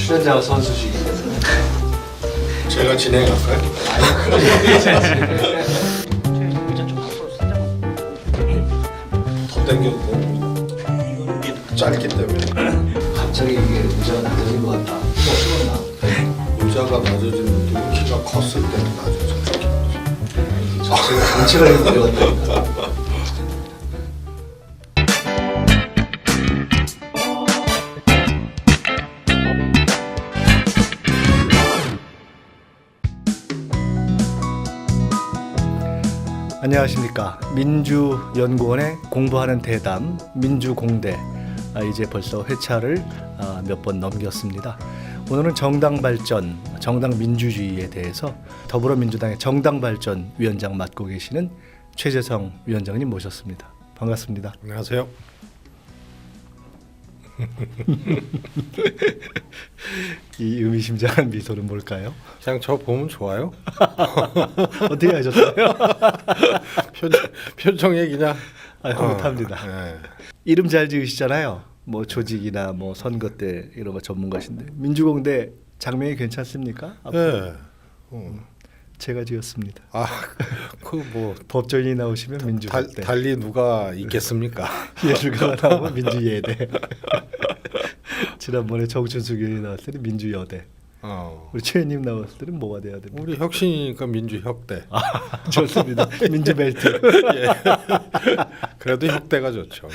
출연자가 선수시기 때문에 제가 진행할까요? 아니 그런 얘기지 않습니까? 의자 좀 앞으로 살짝. 더 당겨도 됩니다. 짧기 때문에 갑자기 이게 의자가 낮아진 것 같다. 뭐 의자가 낮아지는 또 키가 컸을 때는 낮아져요. 정체가 이렇게 내려갔다니까. 안녕하십니까. 민주연구원의 공부하는 대담 민주공대 이제 벌써 회차를 몇 번 넘겼습니다. 오늘은 정당발전, 정당민주주의에 대해서 더불어민주당의 정당발전 위원장 맡고 계시는 최재성 위원장님 모셨습니다. 반갑습니다. 안녕하세요. 이 의미심장한 미소는 뭘까요? 그냥 저 보면 좋아요. 어떻게 하셨어요? 표정에 그냥 흐뭇합니다. 네. 이름 잘 지으시잖아요. 뭐 조직이나 뭐 선거 때 이런 거 전문가신데 민주공대 장명이 괜찮습니까? 네. 제가 지었습니다. 그 뭐 법조인이 나오시면 민주공대, 달리 누가 있겠습니까? 예술가가 나오면 민주예대. 지난번에 정춘수 의원이 나왔을 때는 민주여대. 우리 최님 나왔을 때는 뭐가 돼야 됩니까? 우리 혁신이니까 민주혁대. 좋습니다. 민주벨트. 예. 그래도 혁대가 좋죠.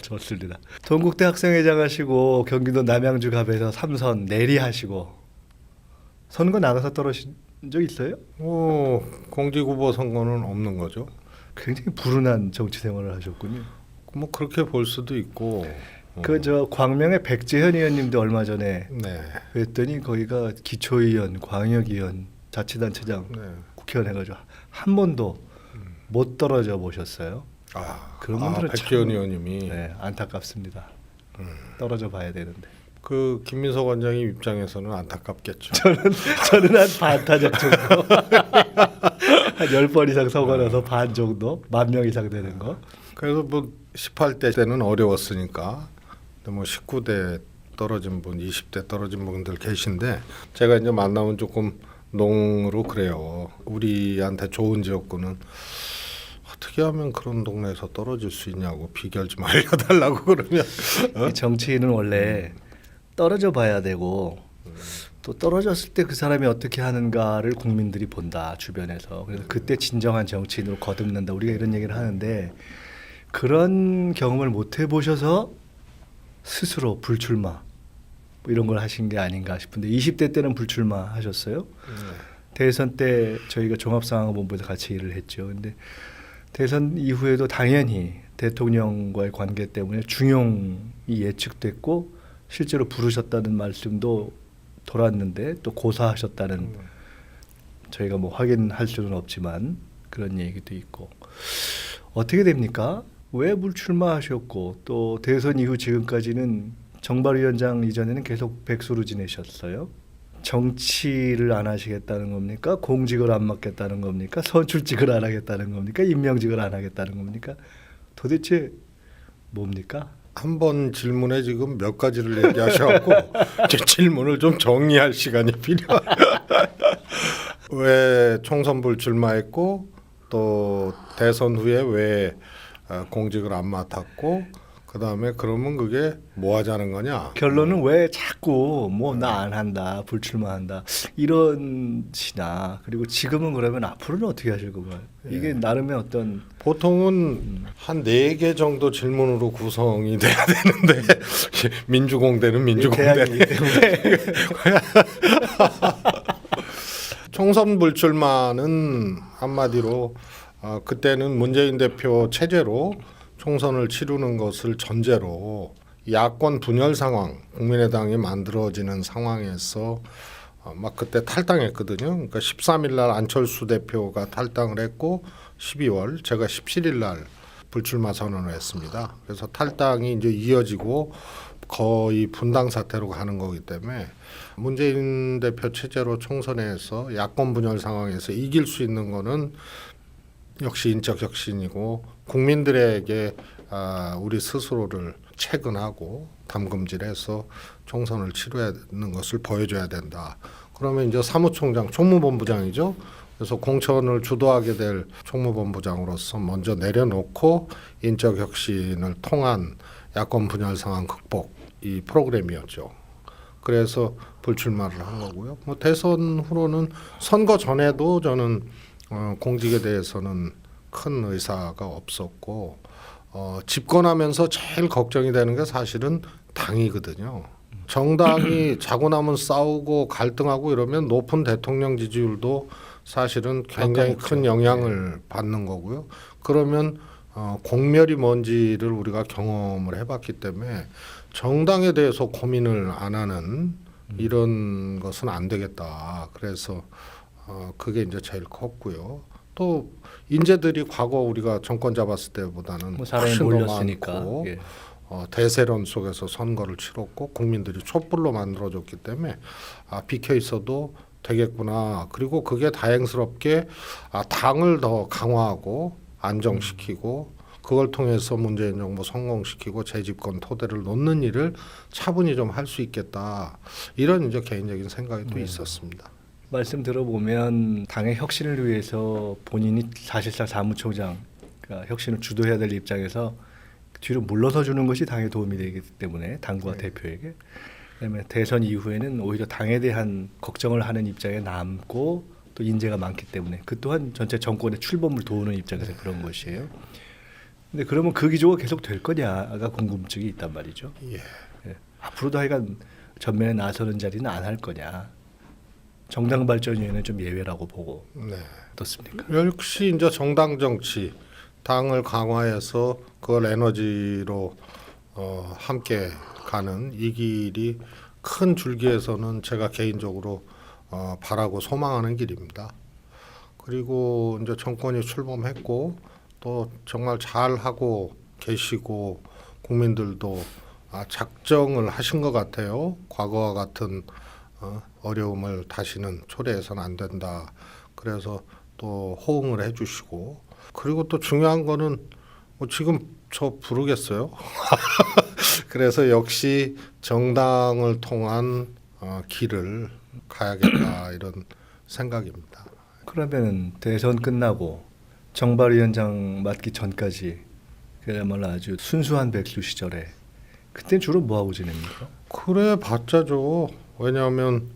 좋습니다. 동국대 학생회장 하시고 경기도 남양주 갑에서 3선 내리하시고 선거 나가서 떨어진 적 있어요? 공직후보 선거는 없는 거죠. 굉장히 불운한 정치 생활을 하셨군요. 뭐 그렇게 볼 수도 있고. 저 광명의 백재현 의원님도 얼마 전에 네. 뵀더니 거기가 기초의원, 광역의원, 자치단체장, 네. 국회의원 해가지고 한 번도 못 떨어져 보셨어요. 그런 분들은 백지원 참, 의원님이 네, 안타깝습니다. 떨어져 봐야 되는데. 그 김민석 원장님 입장에서는 안타깝겠죠. 저는 한 반타작 정도, 한 10번 이상 서거 나서 반 정도, 10,000명 이상 되는 거. 그래서 뭐 18대 때는 어려웠으니까, 근데 뭐 19대 떨어진 분, 20대 떨어진 분들 계신데 제가 이제 만나면 조금 농으로 그래요. 우리한테 좋은 지역구는 어떻게 하면 그런 동네에서 떨어질 수 있냐고 비결 좀 알려달라고 그러면 이 정치인은 원래 떨어져 봐야 되고 또 떨어졌을 때 그 사람이 어떻게 하는가를 국민들이 본다, 주변에서. 그래서 그때 진정한 정치인으로 거듭난다, 우리가 이런 얘기를 하는데 그런 경험을 못 해보셔서 스스로 불출마 뭐 이런 걸 하신 게 아닌가 싶은데 20대 때는 불출마 하셨어요? 대선 때 저희가 종합상황본부에서 같이 일을 했죠. 근데 대선 이후에도 당연히 대통령과의 관계 때문에 중용이 예측됐고 실제로 부르셨다는 말씀도 돌았는데 또 고사하셨다는, 저희가 뭐 확인할 수는 없지만 그런 얘기도 있고. 어떻게 됩니까? 왜 불출마하셨고 또 대선 이후 지금까지는 정발위원장 이전에는 계속 백수로 지내셨어요. 정치를 안 하시겠다는 겁니까? 공직을 안 맡겠다는 겁니까? 선출직을 안 하겠다는 겁니까? 임명직을 안 하겠다는 겁니까? 도대체 뭡니까? 한 번 질문에 지금 몇 가지를 얘기하셔갖고 제 질문을 좀 정리할 시간이 필요해요. 왜 총선 불출마했고 또 대선 후에 왜 공직을 안 맡았고 그다음에 그러면 그게 뭐 하자는 거냐? 결론은 왜 자꾸 뭐 나 안 한다, 불출마한다 이런 시나, 그리고 지금은 그러면 앞으로는 어떻게 하실 건가요? 이게 나름의 어떤 보통은 한 4개 정도 질문으로 구성이 돼야 되는데 민주공대는 민주공대 대학이기 때문에 총선 불출마는 한마디로 그때는 문재인 대표 체제로 총선을 치르는 것을 전제로 야권 분열 상황, 국민의당이 만들어지는 상황에서 막 그때 탈당했거든요. 그러니까 13일 날 안철수 대표가 탈당을 했고 12월 제가 17일 날 불출마 선언을 했습니다. 그래서 탈당이 이제 이어지고 거의 분당 사태로 가는 거기 때문에 문재인 대표 체제로 총선에서 야권 분열 상황에서 이길 수 있는 거는 역시 인적 혁신이고 국민들에게 우리 스스로를 체근하고 담금질해서 총선을 치르는 것을 보여줘야 된다. 그러면 이제 사무총장, 총무본부장이죠. 그래서 공천을 주도하게 될 총무본부장으로서 먼저 내려놓고 인적 혁신을 통한 야권 분열 상황 극복 이 프로그램이었죠. 그래서 불출마를 한 거고요. 뭐 대선 후로는 선거 전에도 저는 공직에 대해서는 큰 의사가 없었고 집권하면서 제일 걱정이 되는 게 사실은 당이거든요. 정당이 자고 나면 싸우고 갈등하고 이러면 높은 대통령 지지율도 사실은 굉장히 큰 영향을 받는 거고요. 그러면 공멸이 뭔지를 우리가 경험을 해봤기 때문에 정당에 대해서 고민을 안 하는 이런 것은 안 되겠다. 그래서 그게 이제 제일 컸고요. 또 인재들이 과거 우리가 정권 잡았을 때보다는 뭐 사람이 훨씬 더 몰렸으니까. 많고 예. 대세론 속에서 선거를 치렀고 국민들이 촛불로 만들어줬기 때문에 비켜 있어도 되겠구나. 그리고 그게 다행스럽게 당을 더 강화하고 안정시키고 그걸 통해서 문재인 정부 성공시키고 재집권 토대를 놓는 일을 차분히 좀 할 수 있겠다. 이런 이제 개인적인 생각이 또 있었습니다. 말씀 들어보면 당의 혁신을 위해서 본인이 사실상 사무총장 그러니까 혁신을 주도해야 될 입장에서 뒤로 물러서 주는 것이 당에 도움이 되기 때문에 당과 대표에게 그다음에 대선 이후에는 오히려 당에 대한 걱정을 하는 입장에 남고 또 인재가 많기 때문에 그 또한 전체 정권의 출범을 도우는 입장에서 그런 것이에요. 근데 그러면 그 기조가 계속 될 거냐가 궁금증이 있단 말이죠. 예. 앞으로도 하여간 전면에 나서는 자리는 안 할 거냐. 정당 발전위원회는 좀 예외라고 보고 네. 어떻습니까? 역시 이제 정당 정치 당을 강화해서 그걸 에너지로 함께 가는 이 길이 큰 줄기에서는 제가 개인적으로 바라고 소망하는 길입니다. 그리고 이제 정권이 출범했고 또 정말 잘 하고 계시고 국민들도 작정을 하신 것 같아요. 과거와 같은 어려움을 다시는 초래해서는 안 된다. 그래서 또 호응을 해주시고 그리고 또 중요한 거는 지금 저 부르겠어요. 그래서 역시 정당을 통한 길을 가야겠다 이런 생각입니다. 그러면 대선 끝나고 정발위원장 맡기 전까지 그야말로 아주 순수한 백수 시절에 그때 주로 뭐 하고 지냅니까? 그래 봤자죠. 왜냐하면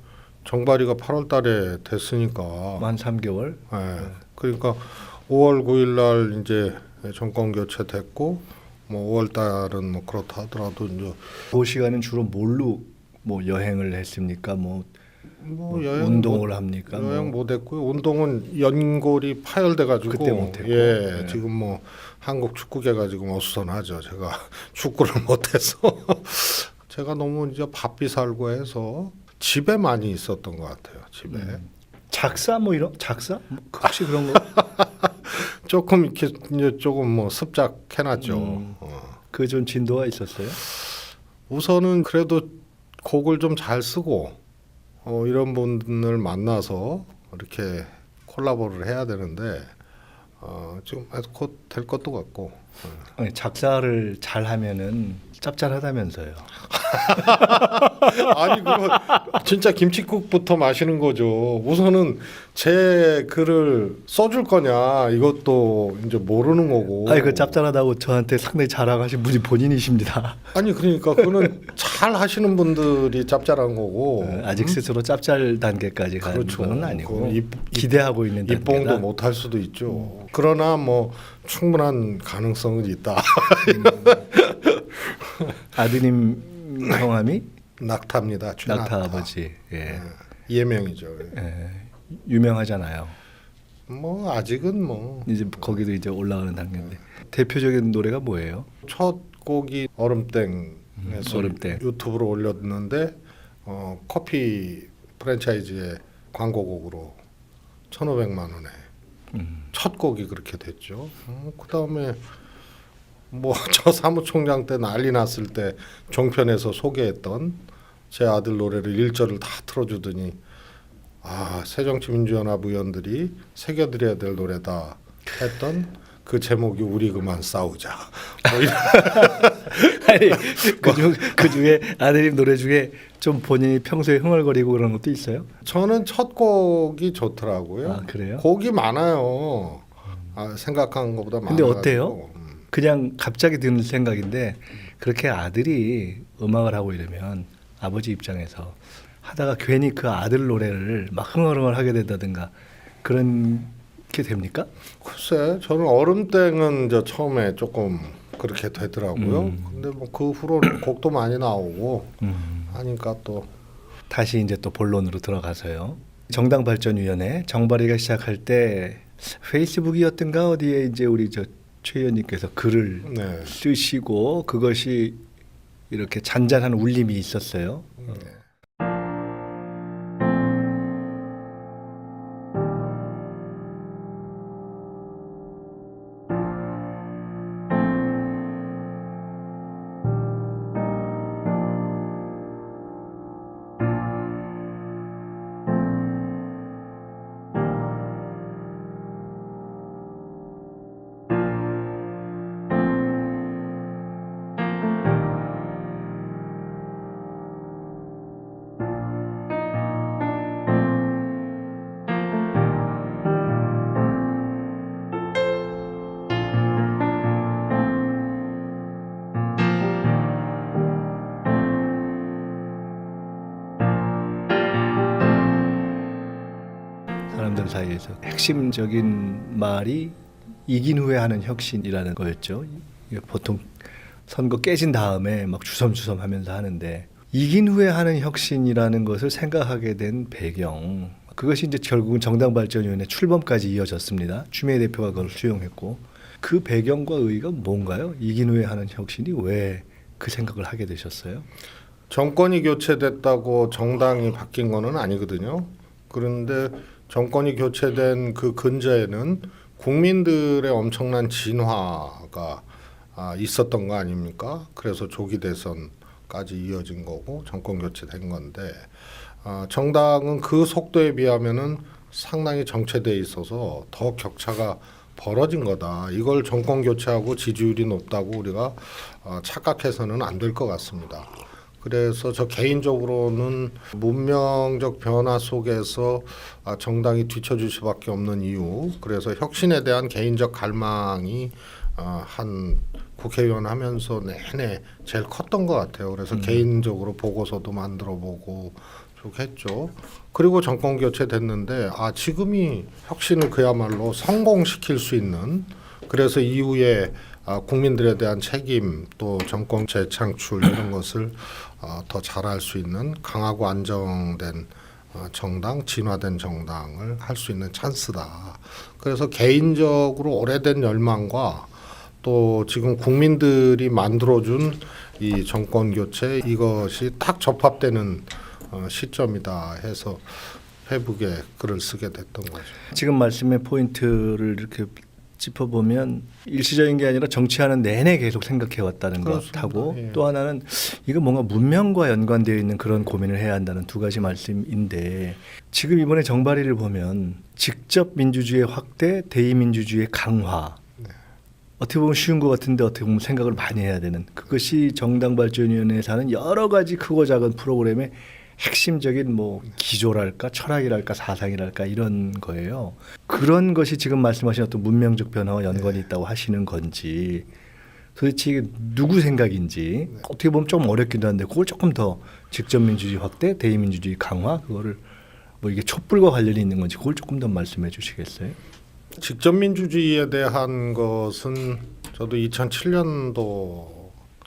정발이가 8월 달에 됐으니까. 만 3개월. 네. 그러니까 5월 9일 날 이제 정권 교체됐고 뭐 5월 달은 뭐 그렇다 하더라도 이제 그 시간은 주로 뭘로 뭐 여행을 했습니까? 뭐 여행 운동을 합니까? 여행 못했고요. 운동은 연골이 파열돼 가지고 그때 못했고. 예, 네. 지금 뭐 한국 축구계가 지금 어수선하죠. 제가 축구를 못해서 제가 너무 이제 바삐 살고 해서 집에 많이 있었던 것 같아요. 집에 작사 뭐 이런 작사? 뭐 혹시 그런 거? 조금 이렇게 이제 조금 뭐 습작해놨죠. 그 좀 진도가 있었어요? 우선은 그래도 곡을 좀 잘 쓰고 이런 분을 만나서 이렇게 콜라보를 해야 되는데 지금 곧 될 것도 같고. 아니, 작사를 잘 하면은 짭짤하다면서요. 아니 그거 진짜 김칫국부터 마시는 거죠. 우선은 제 글을 써줄 거냐 이것도 이제 모르는 거고. 아니 그 짭짤하다고 저한테 상당히 자랑하신 분이 본인이십니다. 아니 그러니까 그거는 잘 하시는 분들이 짭짤한 거고. 아직 스스로 짭짤 단계까지 가는 그렇죠. 건 아니고 그건 기대하고 있는 입봉도 단계다. 못 할 수도 있죠. 그러나 뭐 충분한 가능성은 있다. 아드님 성함이 낙타입니다. 최낙타. 낙타 아버지. 예. 예명이죠. 예. 유명하잖아요. 뭐 아직은 뭐 이제 거기도 이제 올라가는 단계인데 대표적인 노래가 뭐예요? 첫 곡이 얼음땡에서 얼음땡. 유튜브로 올렸는데 커피 프랜차이즈의 광고곡으로 1,500만 원에 첫 곡이 그렇게 됐죠. 그다음에 뭐 저 사무총장 때 난리 났을 때 종편에서 소개했던 제 아들 노래를 1절을 다 틀어주더니 새정치민주연합 의원들이 새겨드려야 될 노래다 했던 그 제목이 우리 그만 싸우자. 뭐 이런 아니 그 중에 아드님 노래 중에 좀 본인이 평소에 흥얼거리고 그런 것도 있어요? 저는 첫 곡이 좋더라고요. 아, 그래요? 곡이 많아요. 생각한 것보다 많아요. 근데 어때요? 그냥 갑자기 드는 생각인데 그렇게 아들이 음악을 하고 이러면 아버지 입장에서 하다가 괜히 그 아들 노래를 막 흥얼흥얼 하게 된다든가 그런 게 됩니까? 글쎄, 저는 얼음땡은 저 처음에 조금 그렇게 되더라고요. 근데 뭐 그 후로는 곡도 많이 나오고 하니까 또 다시 이제 또 본론으로 들어가서요. 정당발전위원회 정발이가 시작할 때 페이스북이었던가 어디에 이제 우리 저 최 의원님께서 글을 네. 쓰시고 그것이 이렇게 잔잔한 울림이 있었어요. 사람들 사이에서 핵심적인 말이 이긴 후에 하는 혁신이라는 거였죠. 이게 보통 선거 깨진 다음에 막 주섬주섬 하면서 하는데 이긴 후에 하는 혁신이라는 것을 생각하게 된 배경, 그것이 이제 결국은 정당발전위원회 출범까지 이어졌습니다. 추미애 대표가 그걸 수용했고 그 배경과 의의가 뭔가요? 이긴 후에 하는 혁신이 왜 그 생각을 하게 되셨어요? 정권이 교체됐다고 정당이 바뀐 거는 아니거든요. 그런데 정권이 교체된 그 근저에는 국민들의 엄청난 진화가 있었던 거 아닙니까? 그래서 조기 대선까지 이어진 거고 정권 교체된 건데 정당은 그 속도에 비하면은 상당히 정체돼 있어서 더 격차가 벌어진 거다. 이걸 정권 교체하고 지지율이 높다고 우리가 착각해서는 안 될 것 같습니다. 그래서 저 개인적으로는 문명적 변화 속에서 정당이 뒤처질 수밖에 없는 이유, 그래서 혁신에 대한 개인적 갈망이 한 국회의원 하면서 내내 제일 컸던 것 같아요. 그래서 개인적으로 보고서도 만들어보고 쭉 했죠. 그리고 정권 교체됐는데 지금이 혁신을 그야말로 성공시킬 수 있는, 그래서 이후에 국민들에 대한 책임 또 정권 재창출 이런 것을 더 잘할 수 있는 강하고 안정된 정당, 진화된 정당을 할 수 있는 찬스다. 그래서 개인적으로 오래된 열망과 또 지금 국민들이 만들어준 이 정권 교체, 이것이 딱 접합되는 시점이다 해서 페북에 글을 쓰게 됐던 거죠. 지금 말씀의 포인트를 이렇게 짚어보면 일시적인 게 아니라 정치하는 내내 계속 생각해왔다는 것하고 예. 또 하나는 이거 뭔가 문명과 연관되어 있는 그런 고민을 해야 한다는 두 가지 말씀인데, 지금 이번에 정발이를 보면 직접 민주주의 확대, 대의민주주의 강화, 어떻게 보면 쉬운 것 같은데 어떻게 보면 생각을 많이 해야 되는, 그것이 정당발전위원회에서 하는 여러 가지 크고 작은 프로그램의 핵심적인 뭐 기조랄까 철학이랄까 사상이랄까 이런 거예요. 그런 것이 지금 말씀하신 어떤 문명적 변화와 연관이 있다고 하시는 건지, 도대체 이게 누구 생각인지 어떻게 보면 좀 어렵기도 한데 그걸 조금 더 직접 민주주의 확대, 대의민주주의 강화, 그거를 뭐 이게 촛불과 관련이 있는 건지 그걸 조금 더 말씀해 주시겠어요? 직접 민주주의에 대한 것은 저도 2007년도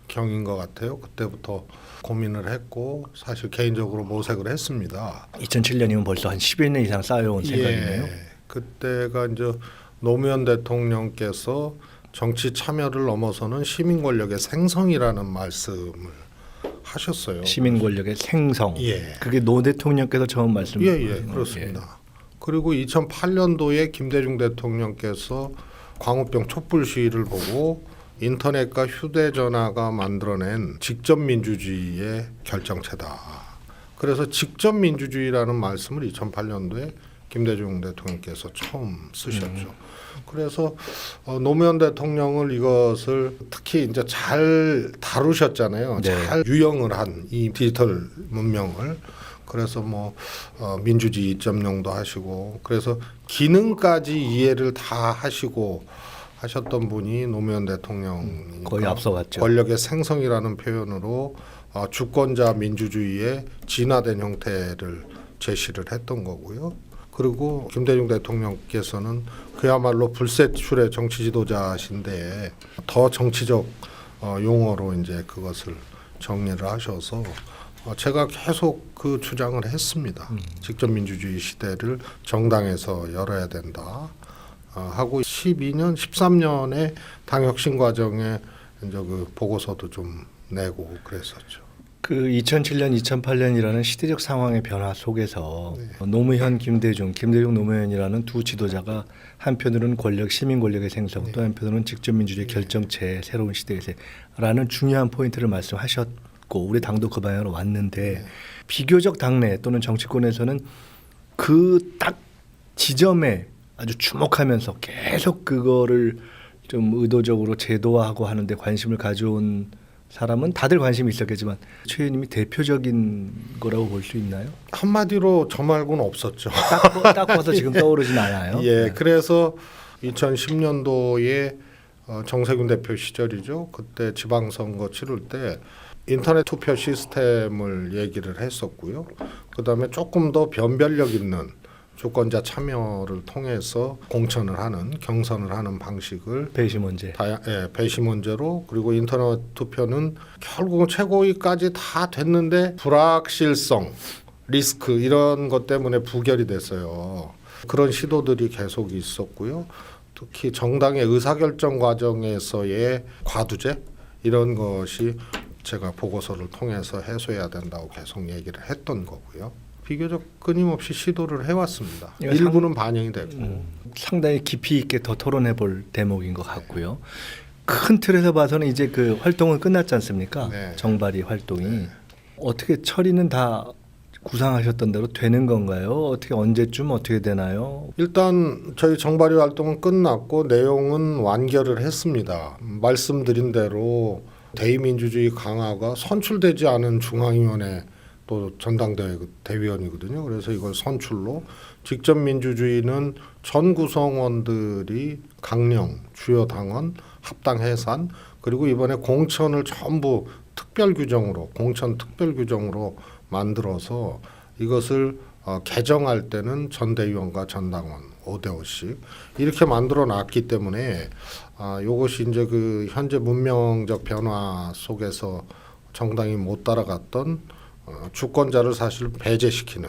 경인 것 같아요. 그때부터 고민을 했고 사실 개인적으로 모색을 했습니다. 2007년이면 벌써 한 10여 년 이상 쌓여온 생각이네요. 그때가 이제 노무현 대통령께서 정치 참여를 넘어서는 시민 권력의 생성이라는 말씀을 하셨어요. 시민 권력의 생성. 예. 그게 노 대통령께서 처음 말씀하신 거예요. 그렇습니다. 그리고 2008년도에 김대중 대통령께서 광우병 촛불 시위를 보고 인터넷과 휴대전화가 만들어낸 직접 민주주의의 결정체다. 그래서 직접 민주주의라는 말씀을 2008년도에 김대중 대통령께서 처음 쓰셨죠. 그래서 노무현 대통령을 이것을 특히 이제 잘 다루셨잖아요. 네. 잘 유형을 한 이 디지털 문명을. 그래서 뭐 민주주의 2.0도 하시고 그래서 기능까지 이해를 다 하시고 하셨던 분이 노무현 대통령이니까 거의 앞서갔죠. 권력의 생성이라는 표현으로 주권자 민주주의의 진화된 형태를 제시를 했던 거고요. 그리고 김대중 대통령께서는 그야말로 불세출의 정치 지도자신데 더 정치적 용어로 이제 그것을 정리를 하셔서 제가 계속 그 주장을 했습니다. 직접 민주주의 시대를 정당에서 열어야 된다 하고 12년, 13년에 당혁신 과정에 이제 그 보고서도 좀 내고 그랬었죠. 그 2007년, 2008년이라는 시대적 상황의 변화 속에서 노무현, 김대중 노무현이라는 두 지도자가 한편으로는 권력, 시민 권력의 생성, 또 한편으로는 직접 민주주의 결정체, 새로운 시대에서라는 중요한 포인트를 말씀하셨고 우리 당도 그 방향으로 왔는데 비교적 당내 또는 정치권에서는 그 딱 지점에 아주 주목하면서 계속 그거를 좀 의도적으로 제도화하고 하는데 관심을 가져온 사람은 다들 관심이 있었겠지만 최 의원님이 대표적인 거라고 볼 수 있나요? 한마디로 저 말고는 없었죠. 딱 봐서 지금 떠오르진 않아요. 예, 네. 그래서 2010년도에 정세균 대표 시절이죠. 그때 지방선거 치를 때 인터넷 투표 시스템을 얘기를 했었고요. 그다음에 조금 더 변별력 있는 주권자 참여를 통해서 공천을 하는 경선을 하는 방식을 배심원제. 배심원제로 그리고 인터넷 투표는 결국은 최고위까지 다 됐는데 불확실성, 리스크 이런 것 때문에 부결이 됐어요. 그런 시도들이 계속 있었고요. 특히 정당의 의사결정 과정에서의 과두제 이런 것이 제가 보고서를 통해서 해소해야 된다고 계속 얘기를 했던 거고요. 비교적 끊임없이 시도를 해왔습니다. 일부는 반영이 되고 상당히 깊이 있게 더 토론해 볼 대목인 것 같고요. 큰 틀에서 봐서는 이제 그 활동은 끝났지 않습니까? 네. 정발이 활동이 어떻게 처리는 다 구상하셨던 대로 되는 건가요? 어떻게 언제쯤 어떻게 되나요? 일단 저희 정발위 활동은 끝났고 내용은 완결을 했습니다. 말씀드린 대로 대의민주주의 강화가 선출되지 않은 중앙위원회 또 전당대회 대위원이거든요. 그래서 이걸 선출로 직접 민주주의는 전 구성원들이 강령, 주요 당원, 합당 해산 그리고 이번에 공천을 전부 특별 규정으로 공천 특별 규정으로 만들어서 이것을 개정할 때는 전대위원과 전당원 5대5씩 이렇게 만들어 놨기 때문에 이것이 이제 그 현재 문명적 변화 속에서 정당이 못 따라갔던 주권자를 사실 배제시키는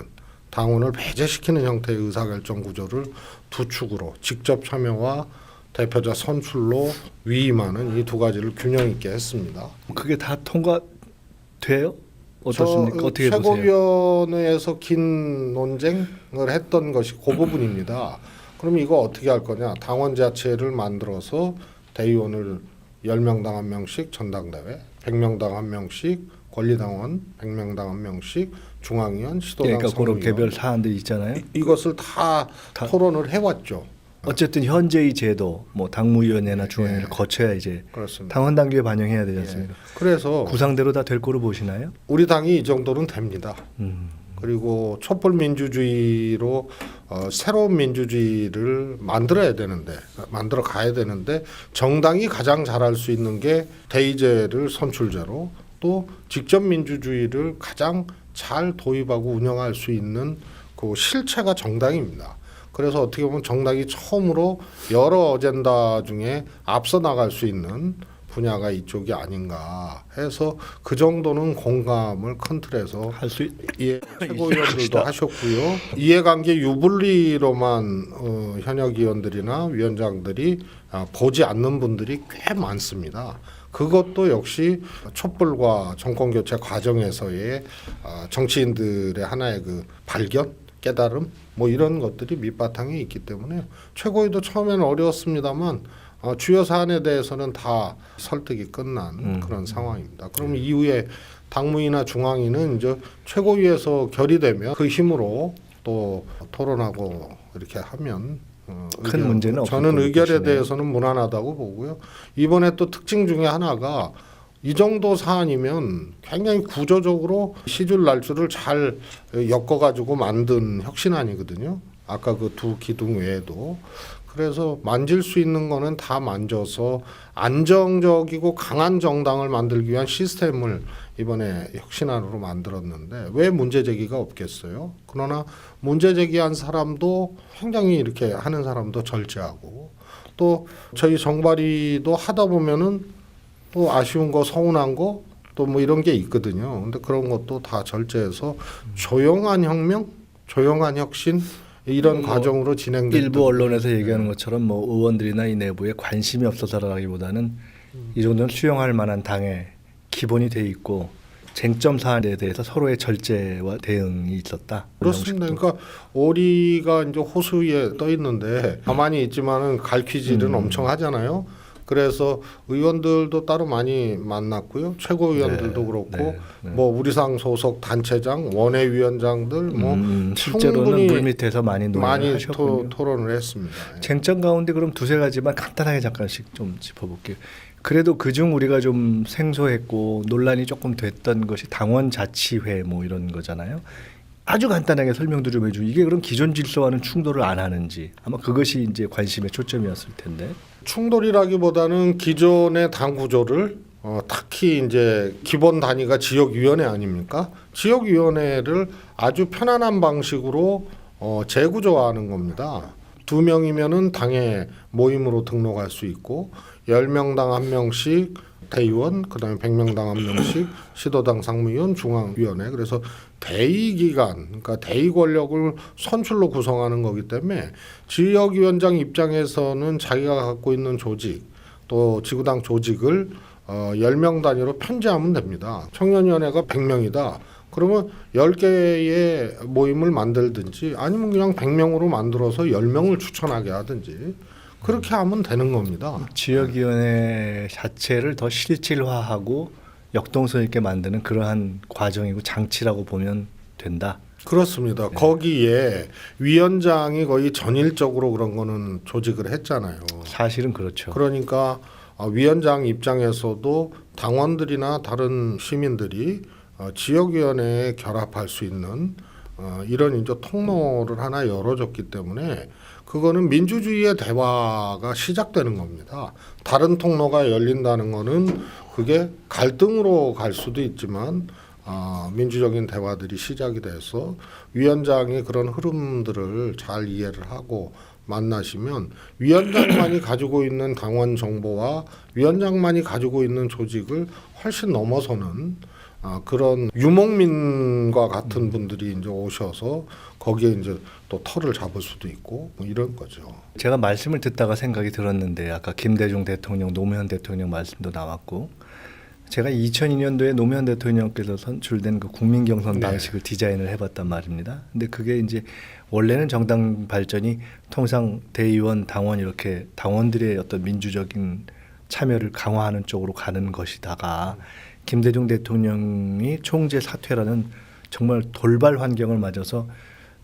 당원을 배제시키는 형태의 의사결정 구조를 두 축으로 직접 참여와 대표자 선출로 위임하는 이 두 가지를 균형 있게 했습니다. 그게 다 통과돼요? 어떻습니까? 어떻게 보세요? 최고위원회에서 긴 논쟁을 했던 것이 그 부분입니다. 그럼 이거 어떻게 할 거냐? 당원 자체를 만들어서 대의원을 10명당 1명씩 전당대회, 100명당 1명씩 권리당원 100명당 1명씩 중앙위원, 시도당 그러니까 그런 상임위원. 개별 사안들이 있잖아요. 이것을 다 토론을 해왔죠. 어쨌든 현재의 제도, 뭐 당무위원회나 중앙위를 거쳐야 이제 그렇습니다. 당원 단계에 반영해야 되지 않습니까? 그래서 구상대로 다 될 거로 보시나요? 우리 당이 이 정도는 됩니다. 그리고 촛불 민주주의로 새로운 민주주의를 만들어야 되는데 만들어 가야 되는데 정당이 가장 잘할 수 있는 게 대의제를 선출제로 또 직접 민주주의를 가장 잘 도입하고 운영할 수 있는 그 실체가 정당입니다. 그래서 어떻게 보면 정당이 처음으로 여러 어젠다 중에 앞서 나갈 수 있는 분야가 이쪽이 아닌가 해서 그 정도는 공감을 큰 틀에서 할 수 최고위원들도 하셨고요. 이해관계 유불리로만 현역 의원들이나 위원장들이 보지 않는 분들이 꽤 많습니다. 그것도 역시 촛불과 정권교체 과정에서의 정치인들의 하나의 그 발견, 깨달음 뭐 이런 것들이 밑바탕에 있기 때문에 최고위도 처음에는 어려웠습니다만 주요 사안에 대해서는 다 설득이 끝난 그런 상황입니다. 그럼 이후에 당무위나 중앙위는 이제 최고위에서 결의되면 그 힘으로 또 토론하고 이렇게 하면 큰 문제는 없을 저는 걸로 의결에 보시네요. 대해서는 무난하다고 보고요. 이번에 또 특징 중에 하나가 이 정도 사안이면 굉장히 구조적으로 시줄 날줄을 잘 엮어가지고 만든 혁신안이거든요. 아까 그 두 기둥 외에도. 그래서 만질 수 있는 거는 다 만져서 안정적이고 강한 정당을 만들기 위한 시스템을 이번에 혁신안으로 만들었는데 왜 문제 제기가 없겠어요? 그러나 문제 제기한 사람도 굉장히 이렇게 하는 사람도 절제하고 또 저희 정발이도 하다 보면은 또 아쉬운 거 서운한 거 또 뭐 이런 게 있거든요. 근데 그런 것도 다 절제해서 조용한 혁명, 조용한 혁신 이런 과정으로 진행된 일부 언론에서 얘기하는 것처럼 뭐 의원들이나 이 내부에 관심이 없어서라기보다는 이 정도는 수용할 만한 당의 기본이 돼 있고 쟁점 사안에 대해서 서로의 절제와 대응이 있었다. 그렇습니다. 그러니까 오리가 이제 호수 위에 떠 있는데 가만히 있지만은 갈퀴질은 엄청 하잖아요. 그래서 의원들도 따로 많이 만났고요. 최고위원들도 그렇고 뭐 우리당 소속 단체장, 원외위원장들 뭐 실제로는 충분히 물밑에서 많이 논의를 하셨군요. 토론을 했습니다. 예. 쟁점 가운데 그럼 두세 가지만 간단하게 잠깐씩 좀 짚어볼게요. 그래도 그중 우리가 좀 생소했고 논란이 조금 됐던 것이 당원 자치회 뭐 이런 거잖아요. 아주 간단하게 설명도 좀 해주고 이게 그럼 기존 질서와는 충돌을 안 하는지 아마 그것이 이제 관심의 초점이었을 텐데. 충돌이라기보다는 기존의 당 구조를 특히 이제 기본 단위가 지역위원회 아닙니까? 지역위원회를 아주 편안한 방식으로 재구조화하는 겁니다. 2명이면은 당의 모임으로 등록할 수 있고 10명당 1명씩 대의원, 그다음에 100명당 1명씩 시도당 상무위원, 중앙위원회. 그래서 대의 기관, 그러니까 대의 권력을 선출로 구성하는 거기 때문에 지역위원장 입장에서는 자기가 갖고 있는 조직, 또 지구당 조직을 10명 단위로 편제하면 됩니다. 청년위원회가 100명이다. 그러면 10개의 모임을 만들든지 아니면 그냥 100명으로 만들어서 10명을 추천하게 하든지 그렇게 하면 되는 겁니다. 지역위원회 자체를 더 실질화하고 역동성 있게 만드는 그러한 과정이고 장치라고 보면 된다. 그렇습니다. 거기에 위원장이 거의 전일적으로 그런 거는 조직을 했잖아요. 사실은 그렇죠. 그러니까 위원장 입장에서도 당원들이나 다른 시민들이 지역위원회에 결합할 수 있는 이런 이제 통로를 하나 열어줬기 때문에 그거는 민주주의의 대화가 시작되는 겁니다. 다른 통로가 열린다는 거는 그게 갈등으로 갈 수도 있지만 민주적인 대화들이 시작이 돼서 위원장이 그런 흐름들을 잘 이해를 하고 만나시면 위원장만이 가지고 있는 당원 정보와 위원장만이 가지고 있는 조직을 훨씬 넘어서는 그런 유목민과 같은 분들이 이제 오셔서 거기에 이제 또 털을 잡을 수도 있고 뭐 이런 거죠. 제가 말씀을 듣다가 생각이 들었는데 아까 김대중 대통령, 노무현 대통령 말씀도 나왔고 제가 2002년도에 노무현 대통령께서 선출된 그 국민경선 방식을 디자인을 해봤단 말입니다. 근데 그게 이제 원래는 정당 발전이 통상 대의원, 당원 이렇게 당원들의 어떤 민주적인 참여를 강화하는 쪽으로 가는 것이다가 김대중 대통령이 총재 사퇴라는 정말 돌발 환경을 맞아서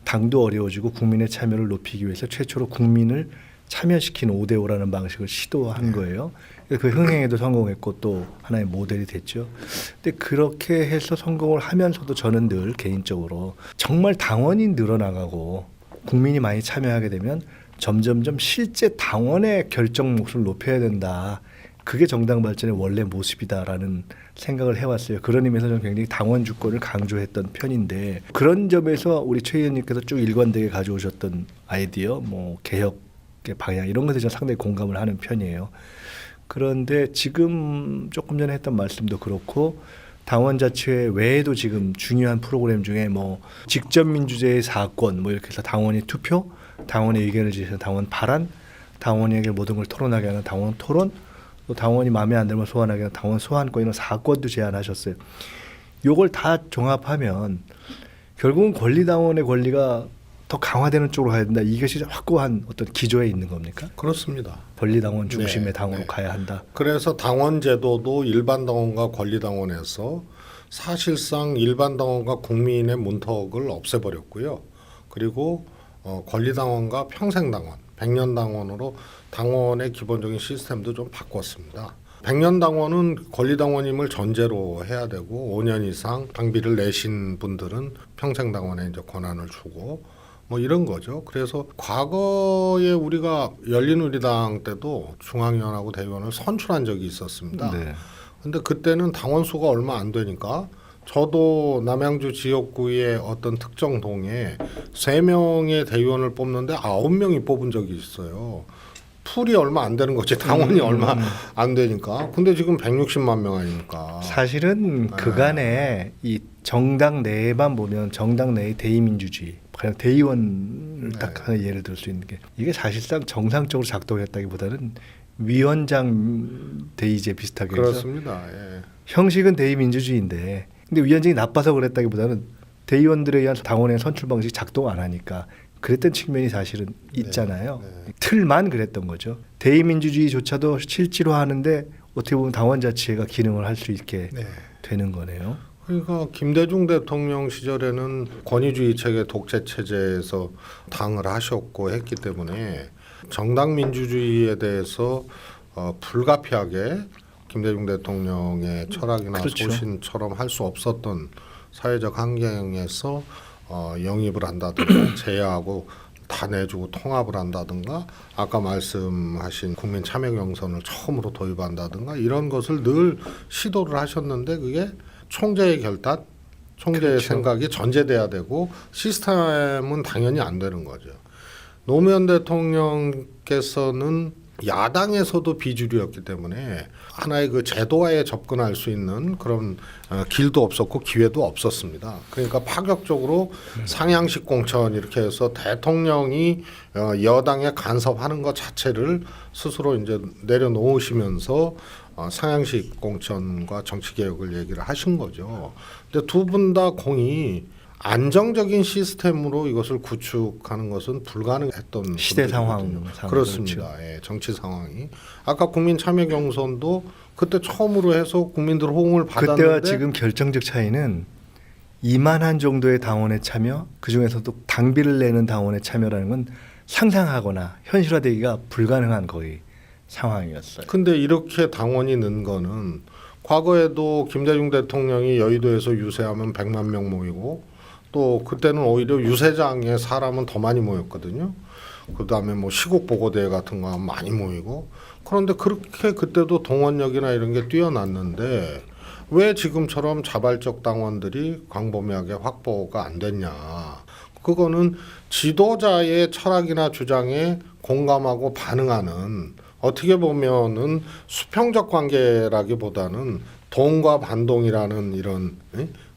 당도 어려워지고 국민의 참여를 높이기 위해서 최초로 국민을 참여시킨 5대5라는 방식을 시도한 거예요. 그 흥행에도 성공했고 또 하나의 모델이 됐죠. 근데 그렇게 해서 성공을 하면서도 저는 늘 개인적으로 정말 당원이 늘어나가고 국민이 많이 참여하게 되면 점점점 실제 당원의 결정 몫을 높여야 된다. 그게 정당 발전의 원래 모습이다라는 생각을 해왔어요. 그런 의미에서 저는 굉장히 당원 주권을 강조했던 편인데 그런 점에서 우리 최 의원님께서 쭉 일관되게 가져오셨던 아이디어, 뭐 개혁의 방향 이런 것에 저는 상당히 공감을 하는 편이에요. 그런데 지금 조금 전에 했던 말씀도 그렇고 당원 자치회 외에도 지금 중요한 프로그램 중에 뭐 직접 민주제의 사건 뭐 이렇게 해서 당원이 투표, 당원의 의견을 제시해서 당원 발언, 당원에게 모든 걸 토론하게 하는 당원 토론, 또 당원이 마음에 안 들면 소환하게 하는 당원 소환권 이런 사건도 제안하셨어요. 요걸 다 종합하면 결국은 권리당원의 권리가 더 강화되는 쪽으로 가야 된다. 이것이 확고한 어떤 기조에 있는 겁니까? 그렇습니다. 권리당원 중심의 네, 당으로 네. 가야 한다. 그래서 당원 제도도 일반 당원과 권리당원에서 사실상 일반 당원과 국민의 문턱을 없애버렸고요. 그리고 권리당원과 평생당원, 100년 당원으로 당원의 기본적인 시스템도 좀 바꿨습니다. 100년 당원은 권리당원임을 전제로 해야 되고 5년 이상 당비를 내신 분들은 평생당원에 이제 권한을 주고 뭐 이런 거죠. 그래서 과거에 우리가 열린우리당 때도 중앙위원하고 대의원을 선출한 적이 있었습니다. 네. 근데 그때는 당원 수가 얼마 안 되니까 저도 남양주 지역구의 어떤 특정 동에 3명의 대의원을 뽑는데 9명이 뽑은 적이 있어요. 풀이 얼마 안 되는 거지. 당원이 얼마 안 되니까. 근데 지금 160만 명 아닙니까? 사실은 그간에 이 정당 내에만 보면 정당 내의 대의민주주의, 그냥 대의원을 딱 하나 예를 들 수 있는 게 이게 사실상 정상적으로 작동했다기보다는 위원장 대의제 비슷하게 해서 그렇습니다. 예. 형식은 대의민주주의인데 근데 위원장이 나빠서 그랬다기보다는 대의원들에 의한 당원의 선출 방식이 작동 안 하니까 그랬던 측면이 사실은 있잖아요. 네. 틀만 그랬던 거죠. 대의민주주의조차도 실제로 하는데 어떻게 보면 당원 자체가 기능을 할 수 있게 네. 되는 거네요. 그러니까 김대중 대통령 시절에는 권위주의 체계 독재 체제에서 당을 하셨고 했기 때문에 정당 민주주의에 대해서 불가피하게 김대중 대통령의 철학이나 그렇죠. 소신처럼 할 수 없었던 사회적 환경에서 영입을 한다든가 제야하고 다 내주고 통합을 한다든가 아까 말씀하신 국민 참여 경선을 처음으로 도입한다든가 이런 것을 늘 시도를 하셨는데 그게 총재의 결단, 총재의 그렇죠. 생각이 전제돼야 되고 시스템은 당연히 안 되는 거죠. 노무현 대통령께서는 야당에서도 비주류였기 때문에 하나의 그 제도화에 접근할 수 있는 그런 길도 없었고 기회도 없었습니다. 그러니까 파격적으로 상향식 공천 이렇게 해서 대통령이 여당에 간섭하는 것 자체를 스스로 이제 내려놓으시면서 상향식 공천과 정치 개혁을 얘기를 하신 거죠. 근데 두 분 다 공이 안정적인 시스템으로 이것을 구축하는 것은 불가능했던 시대 분들이거든요. 상황 그렇습니다. 예, 정치 상황이 아까 국민 참여 경선도 그때 처음으로 해서 국민들 호응을 받았는데 그때와 지금 결정적 차이는 이만한 정도의 당원의 참여, 그 중에서도 당비를 내는 당원의 참여라는 건 상상하거나 현실화되기가 불가능한 거의 상황이었어요. 근데 이렇게 당원이 는 거는 과거에도 김대중 대통령이 여의도에서 유세하면 100만 명 모이고 또 그때는 오히려 유세장에 사람은 더 많이 모였거든요. 그다음에 뭐 시국 보고대회 같은 거 하면 많이 모이고 그런데 그렇게 그때도 동원력이나 이런 게 뛰어났는데 왜 지금처럼 자발적 당원들이 광범위하게 확보가 안 됐냐. 그거는 지도자의 철학이나 주장에 공감하고 반응하는 어떻게 보면은 수평적 관계라기보다는 동과 반동이라는 이런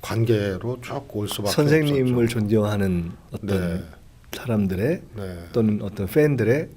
관계로 쭉 올 수밖에 선생님을 없었죠. 존경하는 어떤 네. 사람들의 네. 또는 어떤 팬들의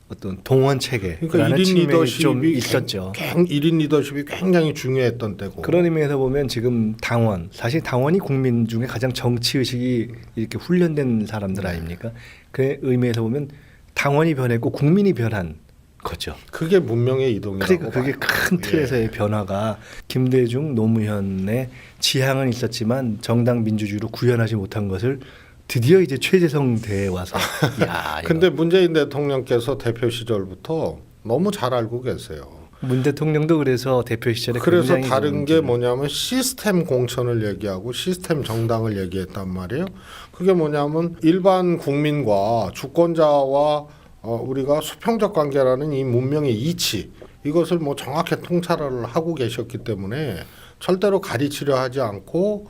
어떤 동원 체계라는 그러니까 1인 측면이 좀 리더십이 있었죠. 1인 리더십이 굉장히 중요했던 때고. 그런 의미에서 보면 지금 당원, 사실 당원이 국민 중에 가장 정치 의식이 이렇게 훈련된 사람들 아닙니까? 그 의미에서 보면 당원이 변했고 국민이 변한 거죠. 그게 문명의 이동이라고 그러니까 그게 봐요. 큰 틀에서의 변화가 김대중, 노무현의 지향은 있었지만 정당 민주주의로 구현하지 못한 것을 드디어 이제 최재성 대에 와서 야, 이거. 근데 문재인 대통령께서 대표 시절부터 너무 잘 알고 계세요. 문 대통령도 그래서 대표 시절에 그래서 굉장히 다른 게 좀 뭐냐면 시스템 공천을 얘기하고 시스템 정당을 얘기했단 말이에요. 그게 뭐냐면 일반 국민과 주권자와 우리가 수평적 관계라는 이 문명의 이치 이것을 뭐 정확히 통찰을 하고 계셨기 때문에 절대로 가리치려 하지 않고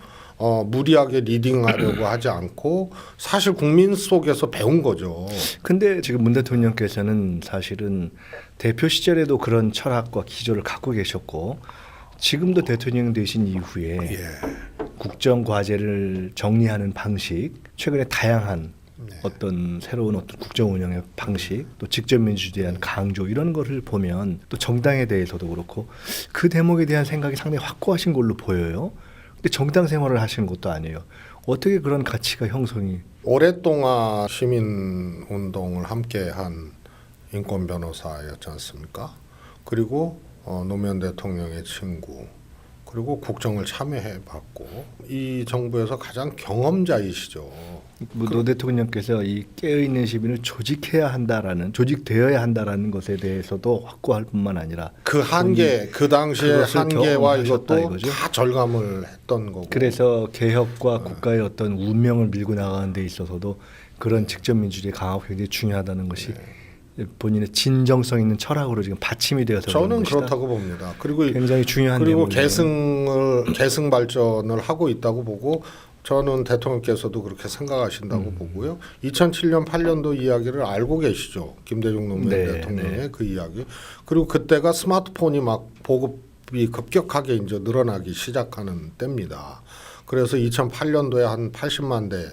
무리하게 리딩하려고 하지 않고 사실 국민 속에서 배운 거죠. 근데 지금 문 대통령께서는 사실은 대표 시절에도 그런 철학과 기조를 갖고 계셨고 지금도 대통령 되신 이후에 예. 국정 과제를 정리하는 방식, 최근에 다양한 네. 어떤 새로운 어떤 국정 운영의 방식, 또 직접 민주주의에 대한 강조 이런 것을 보면 또 정당에 대해서도 그렇고 그 대목에 대한 생각이 상당히 확고하신 걸로 보여요. 근데 정당 생활을 하시는 것도 아니에요. 어떻게 그런 가치가 형성이? 오랫동안 시민 운동을 함께한 인권 변호사였지 않습니까? 그리고 노무현 대통령의 친구 그리고 국정을 참여해봤고 이 정부에서 가장 경험자이시죠. 노 대통령께서 이 깨어있는 시민을 조직되어야 한다라는 것에 대해서도 확고할 뿐만 아니라 그 한계, 그 당시의 그것을 한계와 경험하셨다 이것도 이거죠? 다 절감을 했던 거고. 그래서 개혁과 국가의 어떤 운명을 밀고 나가는 데 있어서도 그런 직접 민주주의 강화가 굉장히 중요하다는 것이 본인의 진정성 있는 철학으로 지금 받침이 되어서 그런 저는 것이다. 그렇다고 봅니다. 그리고 굉장히 중요한 그리고 내용이네요. 계승 발전을 하고 있다고 보고 저는 대통령께서도 그렇게 생각하신다고 보고요. 2007년 8년도 이야기를 알고 계시죠. 김대중 노무현 네, 대통령의 네. 그 이야기. 그리고 그때가 스마트폰이 막 보급이 급격하게 이제 늘어나기 시작하는 때입니다. 그래서 2008년도에 한 80만 대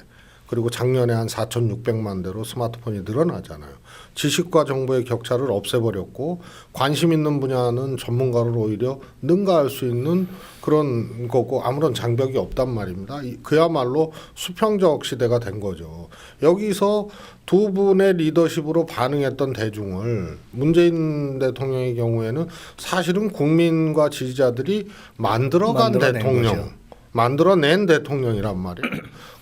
그리고 작년에 한 4,600만 대로 스마트폰이 늘어나잖아요. 지식과 정보의 격차를 없애버렸고 관심 있는 분야는 전문가를 오히려 능가할 수 있는 그런 거고 아무런 장벽이 없단 말입니다. 그야말로 수평적 시대가 된 거죠. 여기서 두 분의 리더십으로 반응했던 대중을 문재인 대통령의 경우에는 사실은 국민과 지지자들이 만들어낸 대통령이란 말이에요.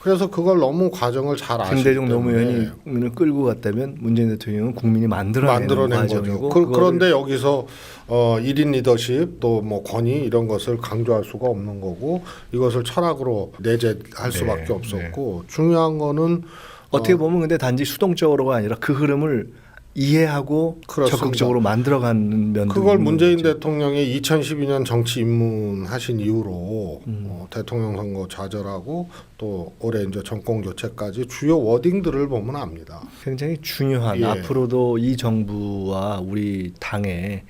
그래서 그걸 너무 과정을 잘 아시기 김대중 때문에 노무현이 국민을 끌고 갔다면 문재인 대통령은 국민이 만들어낸 과정이고 거죠. 그런데 여기서 1인 리더십 또 뭐 권위 이런 것을 강조할 수가 없는 거고 이것을 철학으로 내재할 수밖에 없었고 중요한 거는 어떻게 보면 근데 단지 수동적으로가 아니라 그 흐름을 이해하고 그렇습니다. 적극적으로 만들어가는 면도 그걸 있는 문재인 거죠. 대통령이 2012년 정치 입문하신 이후로 대통령 선거 좌절하고 또 올해 이제 정권 교체까지 주요 워딩들을 보면 압니다. 굉장히 중요한 예. 앞으로도 이 정부와 우리 당의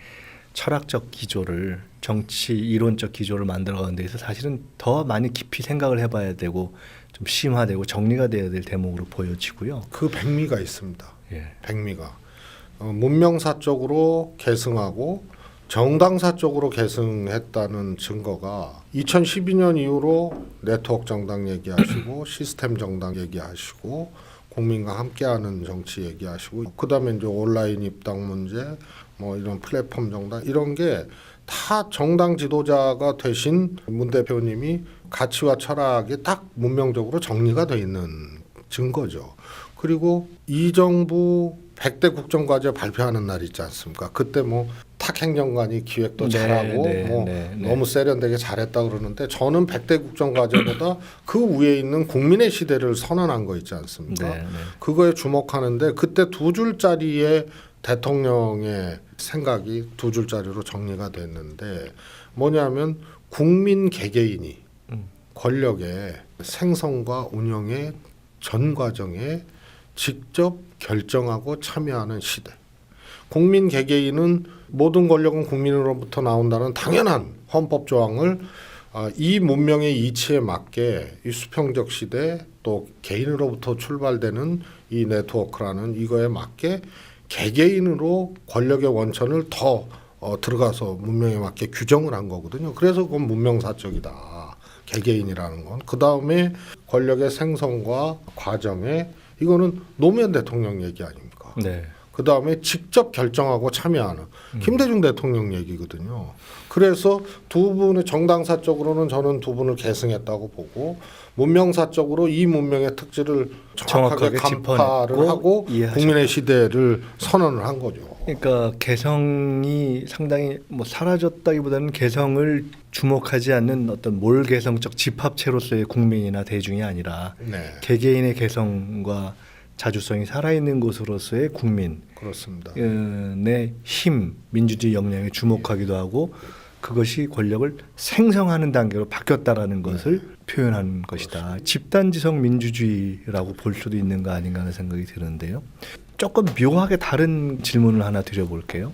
철학적 기조를 정치 이론적 기조를 만들어가는 데서 사실은 더 많이 깊이 생각을 해봐야 되고 좀 심화되고 정리가 돼야 될 대목으로 보여지고요. 그 백미가 있습니다. 예. 백미가 문명사적으로 계승하고 정당사적으로 계승했다는 증거가 2012년 이후로 네트워크 정당 얘기하시고 시스템 정당 얘기하시고 국민과 함께하는 정치 얘기하시고 그다음에 이제 온라인 입당 문제 뭐 이런 플랫폼 정당 이런 게 다 정당 지도자가 되신 문 대표님이 가치와 철학이 딱 문명적으로 정리가 돼 있는 증거죠. 그리고 이 정부 100대 국정과제 발표하는 날 있지 않습니까? 그때 뭐 탁 행정관이 기획도 잘하고 너무 세련되게 잘했다 그러는데 저는 100대 국정과제보다 그 위에 있는 국민의 시대를 선언한 거 있지 않습니까? 그거에 주목하는데 그때 두 줄짜리의 대통령의 생각이 두 줄짜리로 정리가 됐는데 뭐냐면 국민 개개인이 권력의 생성과 운영의 전 과정에 직접 결정하고 참여하는 시대. 국민 개개인은 모든 권력은 국민으로부터 나온다는 당연한 헌법 조항을 이 문명의 이치에 맞게 이 수평적 시대 또 개인으로부터 출발되는 이 네트워크라는 이거에 맞게 개개인으로 권력의 원천을 더 들어가서 문명에 맞게 규정을 한 거거든요. 그래서 그건 문명사적이다. 개개인이라는 건. 그다음에 권력의 생성과 과정에 이거는 노무현 대통령 얘기 아닙니까? 네. 그다음에 직접 결정하고 참여하는 김대중 대통령 얘기거든요. 그래서 두 분의 정당사적으로는 저는 두 분을 계승했다고 보고 문명사적으로 이 문명의 특질을 정확하게 간파를 하고 국민의 시대를 선언을 한 거죠. 그러니까 개성이 상당히 뭐 사라졌다기보다는 개성을 주목하지 않는 어떤 몰개성적 집합체로서의 국민이나 대중이 아니라 개개인의 개성과 자주성이 살아있는 곳으로서의 국민 그렇습니다. 의 힘, 민주주의 역량에 주목하기도 하고 그것이 권력을 생성하는 단계로 바뀌었다라는 것을 표현한 것이다. 집단지성 민주주의라고 볼 수도 있는 거 아닌가 하는 생각이 드는데요. 조금 묘하게 다른 질문을 하나 드려볼게요.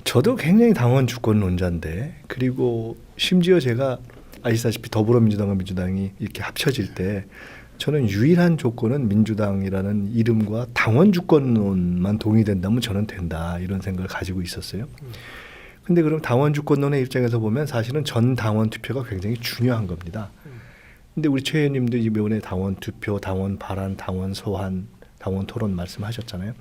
저도 굉장히 당원 주권론자인데 그리고 심지어 제가 아시다시피 더불어민주당과 민주당이 이렇게 합쳐질 때 저는 유일한 조건은 민주당이라는 이름과 당원 주권론만 동의된다면 저는 된다 이런 생각을 가지고 있었어요. 근데 그럼 당원 주권론의 입장에서 보면 사실은 전 당원 투표가 굉장히 중요한 겁니다. 근데 우리 최 의원님도 이번에 당원 투표, 당원 발안, 당원 소환, 당원 토론 말씀하셨잖아요.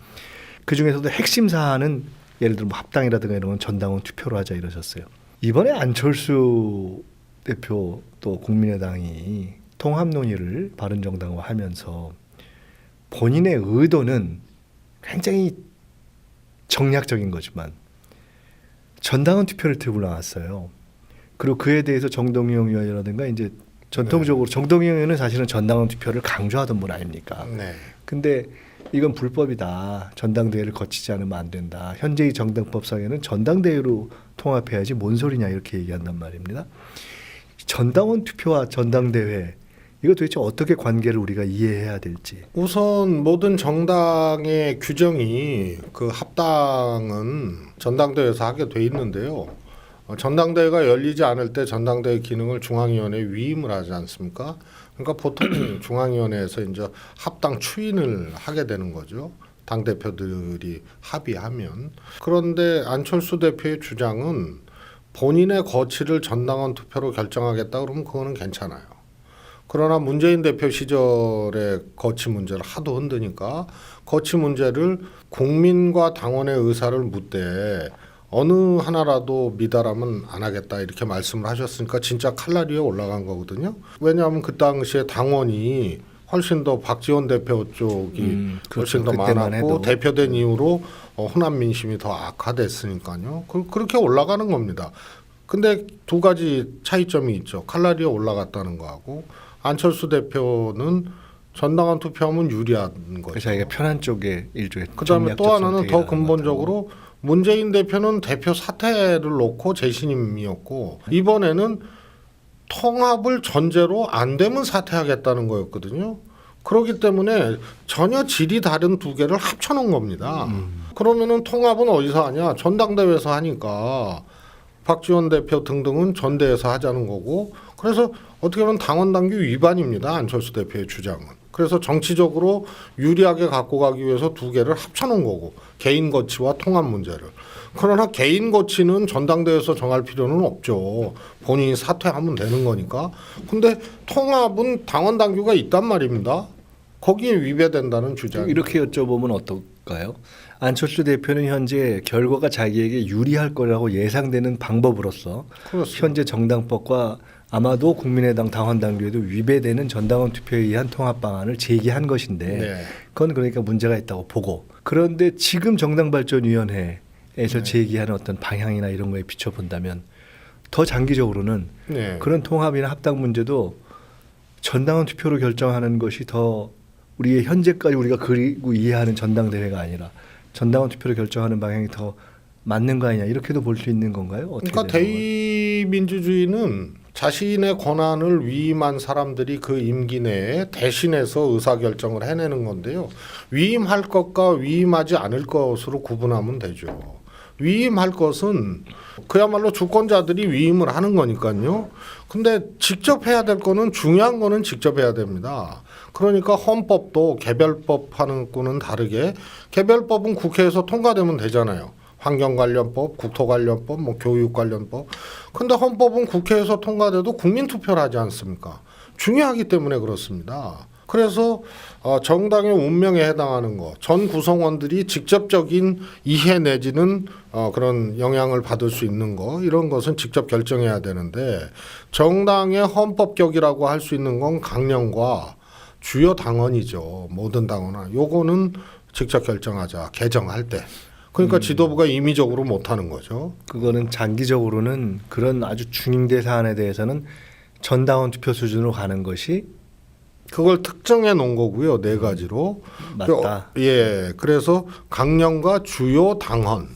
그 중에서도 핵심 사안은 예를 들어 뭐 합당이라든가 이런 건 전당원 투표로 하자 이러셨어요. 이번에 안철수 대표 또 국민의당이 통합 논의를 바른정당과 하면서 본인의 의도는 굉장히 정략적인 거지만 전당원 투표를 들고 나왔어요. 그리고 그에 대해서 정동영 의원이라든가 이제 전통적으로 정동영 의원은 사실은 전당원 투표를 강조하던 분 아닙니까? 네. 근데 이건 불법이다. 전당대회를 거치지 않으면 안 된다. 현재의 정당법상에는 전당대회로 통합해야지 뭔 소리냐 이렇게 얘기한단 말입니다. 전당원 투표와 전당대회 이거 도대체 어떻게 관계를 우리가 이해해야 될지. 우선 모든 정당의 규정이 그 합당은 전당대회에서 하게 돼 있는데요. 전당대회가 열리지 않을 때 전당대회 기능을 중앙위원회에 위임을 하지 않습니까? 그러니까 보통 중앙위원회에서 이제 합당 추인을 하게 되는 거죠. 당 대표들이 합의하면. 그런데 안철수 대표의 주장은 본인의 거취를 전당원 투표로 결정하겠다 그러면 그거는 괜찮아요. 그러나 문재인 대표 시절에 거취 문제를 하도 흔드니까 거취 문제를 국민과 당원의 의사를 묻되 어느 하나라도 미달하면 안 하겠다 이렇게 말씀을 하셨으니까 진짜 칼날 위에 올라간 거거든요. 왜냐하면 그 당시에 당원이 훨씬 더 박지원 대표 쪽이 훨씬 더 많았고 대표된 이후로 호남 민심이 더 악화됐으니까요. 그렇게 올라가는 겁니다. 근데 두 가지 차이점이 있죠. 칼날 위에 올라갔다는 거하고 안철수 대표는 전당원 투표하면 유리한 거죠. 자기가 편한 쪽에 일종의 그다음에 또 하나는 더 근본적으로 문재인 대표는 대표 사퇴를 놓고 재신임이었고 이번에는 통합을 전제로 안 되면 사퇴하겠다는 거였거든요. 그렇기 때문에 전혀 질이 다른 두 개를 합쳐놓은 겁니다. 그러면은 통합은 어디서 하냐? 전당대회에서 하니까 박지원 대표 등등은 전대에서 하자는 거고 그래서 어떻게 보면 당원당규 위반입니다. 안철수 대표의 주장은. 그래서 정치적으로 유리하게 갖고 가기 위해서 두 개를 합쳐놓은 거고 개인 거취와 통합 문제를. 그러나 개인 거취는 전당대회에서 정할 필요는 없죠. 본인이 사퇴하면 되는 거니까. 근데 통합은 당원 당규가 있단 말입니다. 거기에 위배된다는 주장. 이렇게 여쭤보면 어떨까요? 안철수 대표는 현재 결과가 자기에게 유리할 거라고 예상되는 방법으로서 그렇습니다. 현재 정당법과 아마도 국민의당 당원 당규에도 위배되는 전당원 투표에 의한 통합 방안을 제기한 것인데 네. 그건 그러니까 문제가 있다고 보고 그런데 지금 정당발전위원회에서 제기하는 어떤 방향이나 이런 거에 비춰본다면 더 장기적으로는 네. 그런 통합이나 합당 문제도 전당원 투표로 결정하는 것이 더 우리의 현재까지 우리가 그리고 이해하는 전당대회가 아니라 전당원 투표로 결정하는 방향이 더 맞는 거 아니냐 이렇게도 볼 수 있는 건가요? 어떻게 그러니까 되는 건가요? 대의민주주의는 자신의 권한을 위임한 사람들이 그 임기 내에 대신해서 의사결정을 해내는 건데요. 위임할 것과 위임하지 않을 것으로 구분하면 되죠. 위임할 것은 그야말로 주권자들이 위임을 하는 거니까요. 근데 직접 해야 될 거는 중요한 거는 직접 해야 됩니다. 그러니까 헌법도 개별법 하는 거는 다르게 개별법은 국회에서 통과되면 되잖아요. 환경 관련법, 국토 관련법, 뭐 교육 관련법. 근데 헌법은 국회에서 통과돼도 국민 투표를 하지 않습니까? 중요하기 때문에 그렇습니다. 그래서 정당의 운명에 해당하는 거, 전 구성원들이 직접적인 이해 내지는 그런 영향을 받을 수 있는 거 이런 것은 직접 결정해야 되는데 정당의 헌법격이라고 할 수 있는 건 강령과 주요 당원이죠. 모든 당원은 요거는 직접 결정하자 개정할 때. 그러니까 지도부가 임의적으로 못하는 거죠. 그거는 장기적으로는 그런 아주 중ing대 사안에 대해서는 전당원 투표 수준으로 가는 것이 그걸 특정해 놓은 거고요. 네 가지로. 맞다. 예. 그래서 강령과 주요 당원.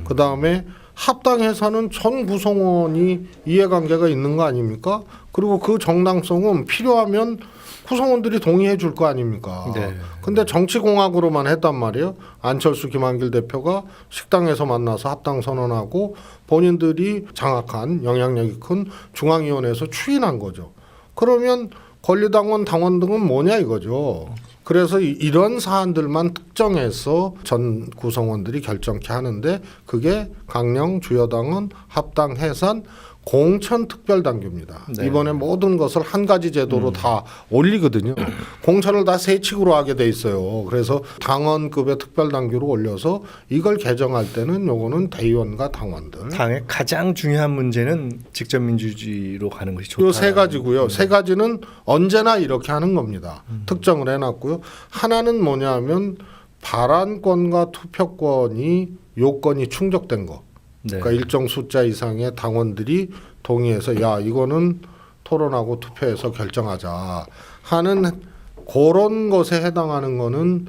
그다음에 합당해서는 전 구성원이 이해관계가 있는 거 아닙니까? 그리고 그 정당성은 필요하면 구성원들이 동의해 줄 거 아닙니까? 네. 근데 정치공학으로만 했단 말이에요. 안철수 김한길 대표가 식당에서 만나서 합당 선언하고 본인들이 장악한 영향력이 큰 중앙위원회에서 추인한 거죠. 그러면 권리당원, 당원 등은 뭐냐 이거죠. 그래서 이런 사안들만 특정해서 전 구성원들이 결정케 하는데 그게 강령, 주요당원, 합당, 해산 공천 특별당규입니다. 네. 이번에 모든 것을 한 가지 제도로 다 올리거든요. 공천을 다 세 칙으로 하게 돼 있어요. 그래서 당원급의 특별당규로 올려서 이걸 개정할 때는 요거는 대의원과 당원들. 당의 가장 중요한 문제는 직접 민주주의로 가는 것이 좋다. 요 세 가지고요. 세 가지는 언제나 이렇게 하는 겁니다. 특정을 해놨고요. 하나는 뭐냐면 발언권과 투표권이 요건이 충족된 거. 네. 그러니까 일정 숫자 이상의 당원들이 동의해서 야 이거는 토론하고 투표해서 결정하자 하는 그런 것에 해당하는 거는